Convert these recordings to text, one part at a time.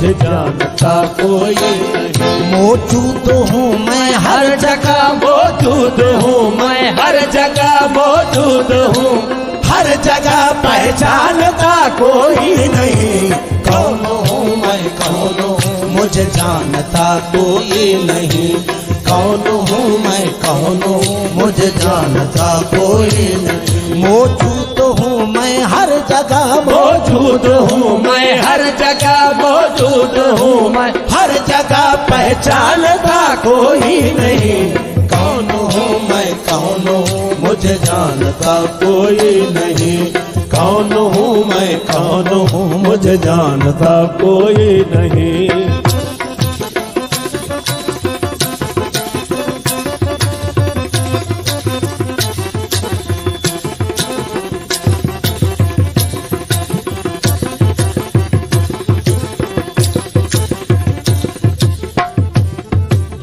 मुझे जानता कोई नहीं। मौजूद हूँ मैं हर जगह मौजूद हूँ मैं, हर जगह मौजूद हूँ, हर जगह पहचानता कोई नहीं। कौन हूँ मैं कौन हूँ मुझे जानता कोई नहीं। कौन हूँ मैं कौन हूँ मुझे जानता कोई नहीं। मौजूद हूँ मैं हर जगह मौजूद हूँ मैं, हर जगह मौजूद हूँ मैं, हर जगह पहचानता कोई नहीं। कौन हूँ मैं कौन हूँ मुझे जानता कोई नहीं। कौन हूँ मैं कौन हूँ मुझे जानता कोई नहीं।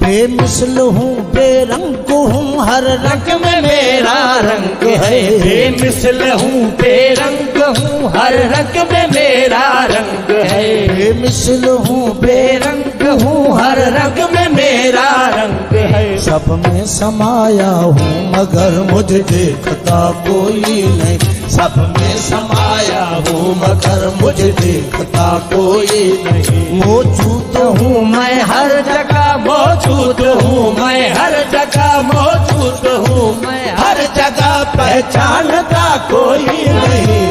बेमिसल हूँ बेरंग हूँ हर रंग में मेरा रंग है। बेमिसल हूँ बेरंग हूँ हर रंग में मेरा रंग है। बेमिसल हूँ बेरंग हूँ हर रंग में मेरा रंग है। सब में समाया हूँ मगर मुझे देखता कोई नहीं। सब में समाया हूँ मगर मुझे देखता कोई नहीं। मौजूद हूँ मैं हर जगह मौजूद हूँ मैं, हर जगह मौजूद हूँ मैं, हर जगह पहचानता कोई नहीं।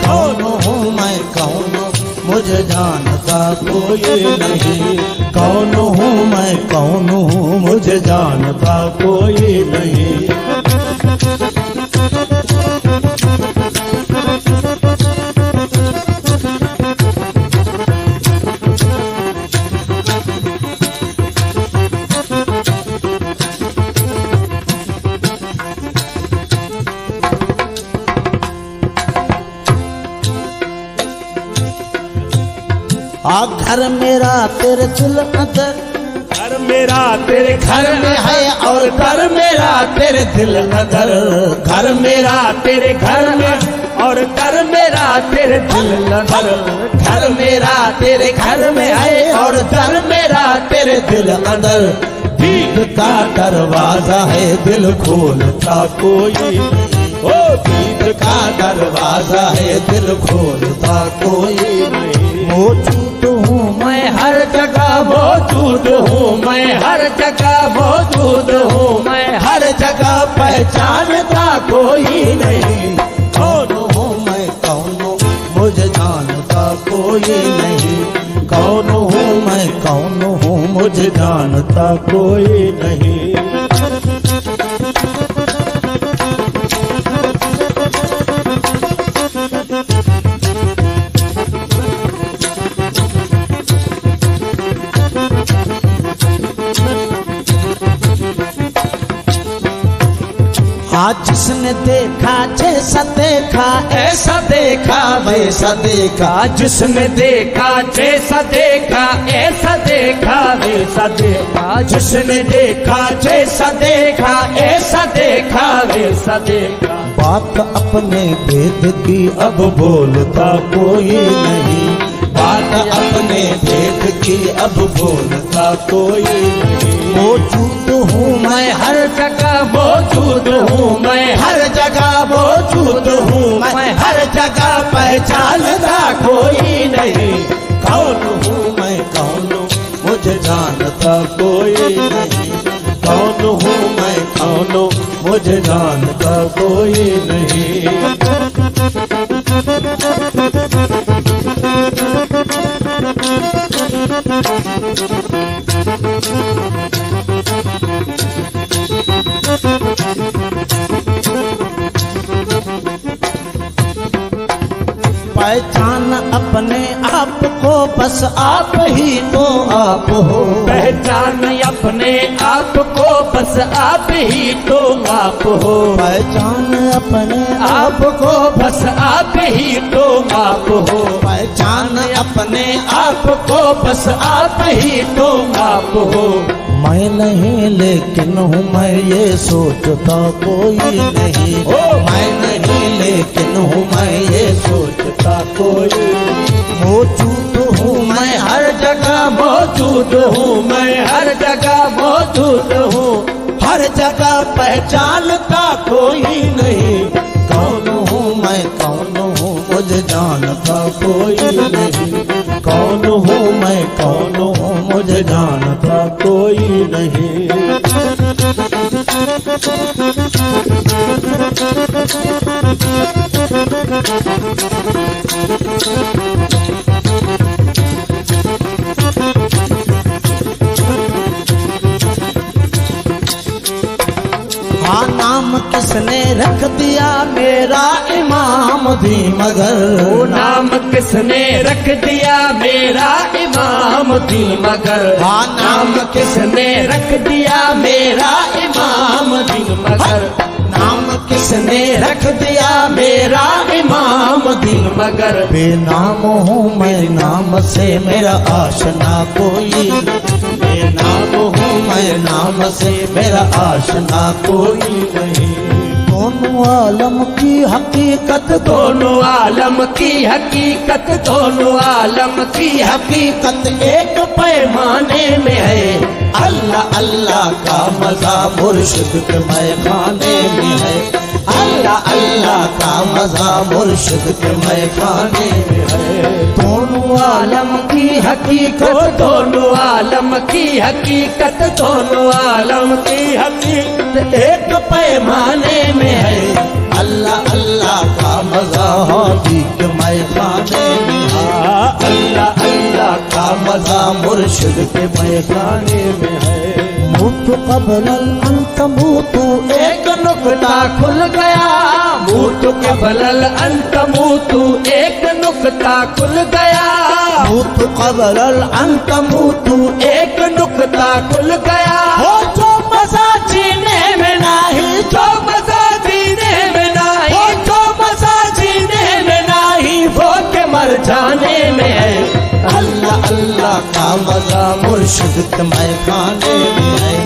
कौन हूँ मैं कौन हूँ मुझे जानता कोई नहीं। कौन हूँ मैं कौन हूँ मुझे जानता कोई नहीं। घर मेरा तेरे दिल अंदर, घर मेरा तेरे घर में है और घर मेरा तेरे दिल अंदर। घर मेरा तेरे घर में और घर मेरा तेरे दिल अंदर। घर मेरा तेरे घर में है और घर मेरा तेरे दिल अंदर। दीद का दरवाजा है दिल खोलता कोई। ओ दीद का दरवाजा है दिल खोलता कोई नहीं। मौजूद हूँ मैं हर जगह मौजूद हूँ मैं, हर जगह मौजूद हूँ मैं, हर जगह पहचानता कोई नहीं। कौन हूँ मैं कौन हूँ मुझे जानता कोई नहीं। कौन हूँ मैं कौन हूँ मुझे जानता कोई नहीं। आज जिसने देखा जैसा देखा, ऐसा देखा वैसा देखा। जिसने देखा जैसा देखा, ऐसा देखा वैसा देखा। जिसने देखा जैसा देखा, ऐसा देखा वैसा देखा। बात अपने भेद की अब बोलता कोई नहीं। बात अपने भेद की अब बोलता कोई नहीं। मौजूद हूँ मैं हर जगह मौजूद हूँ मैं, हर जगह मौजूद हूँ मैं, हर जगह पहचानता कोई नहीं। कौन हूँ मैं कौन हूँ मुझे जानता कोई नहीं। कौन हूँ मैं कौन हूँ मुझे जानता कोई नहीं। पहचान अपने आप को बस आप ही तो आप हो। पहचान अपने आप को बस आप ही तो आप हो। पहचान अपने आप को बस आप ही तो आप हो। पहचान अपने आप को बस आप ही तो आप हो। मैं नहीं लेकिन हूँ मैं ये सोचता कोई नहीं। ओ मैं नहीं लेकिन हूँ मैं ये सोचता कोई नहीं। मौजूद हूँ मैं हर जगह मौजूद हूँ मैं हर जगह मौजूद हूँ हर जगह पहचानता कोई नहीं, कौन हूँ मैं कौन हूँ मुझे जानता कोई नहीं, कौन हूँ मैं कौन हूँ मुझे जानता कोई नहीं। हाँ नाम किसने रख दिया मेरा इमाम भी मगर, वो नाम किसने रख दिया मेरा इमाम थी मगर, हाँ नाम किसने रख दिया मेरा इमाम थी मगर, नाम किसने रख दिया मेरा इमाम थी मगर, बेनाम हूँ मैं नाम से मेरा आशना कोई, बेनाम हूँ मैं नाम से मेरा आशना कोई नहीं। दोनों आलम की हकीकत, दोनों आलम की हकीकत, दोनों आलम की हकीकत एक पैमाने में है। अल्लाह अल्लाह का मजा मुर्शिद के मैखाने में है, अल्लाह अल्लाह का मजा मुर्शिद के मैखाने में है। दोनों आलम की हकीकत, दोनों आलम की हकीकत, दोनों आलम की हकीकत एक पैमाने में है। अल्लाह अल्लाह का मजा हादी के मैखाने में है, अल्लाह अल्लाह का मजा मुर्शिद के मैखाने में है। मुतु कबल अंत मुतु एक नुक्ता खुल गया, मुतु कबल अंत मुतु एक नुक्ता खुल गया, मुतु कबल अंत मुतु एक नुक्ता खुल गया। हो जो मजा जीने में नहीं, जो मजा जीने में नहीं, हो जो मजा जीने में नहीं, वो के मर जाने में है। अल्लाह अल्लाह का मजा मुर्शिद के मैखाने में है,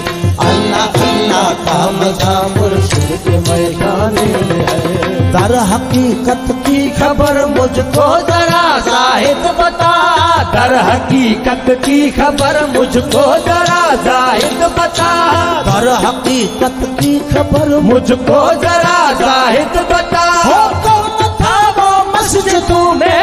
अल्लाह अल्लाह का मजा मुर्शिद के मैखाने में है। दर हकीकत की खबर मुझको जरा जाहिद बता, दर हकीकत की खबर मुझको जरा जाहिद बता, दर हकीकत की खबर मुझको जरा जाहिद बता। हो कौन था वो मस्जिद मस्जिद में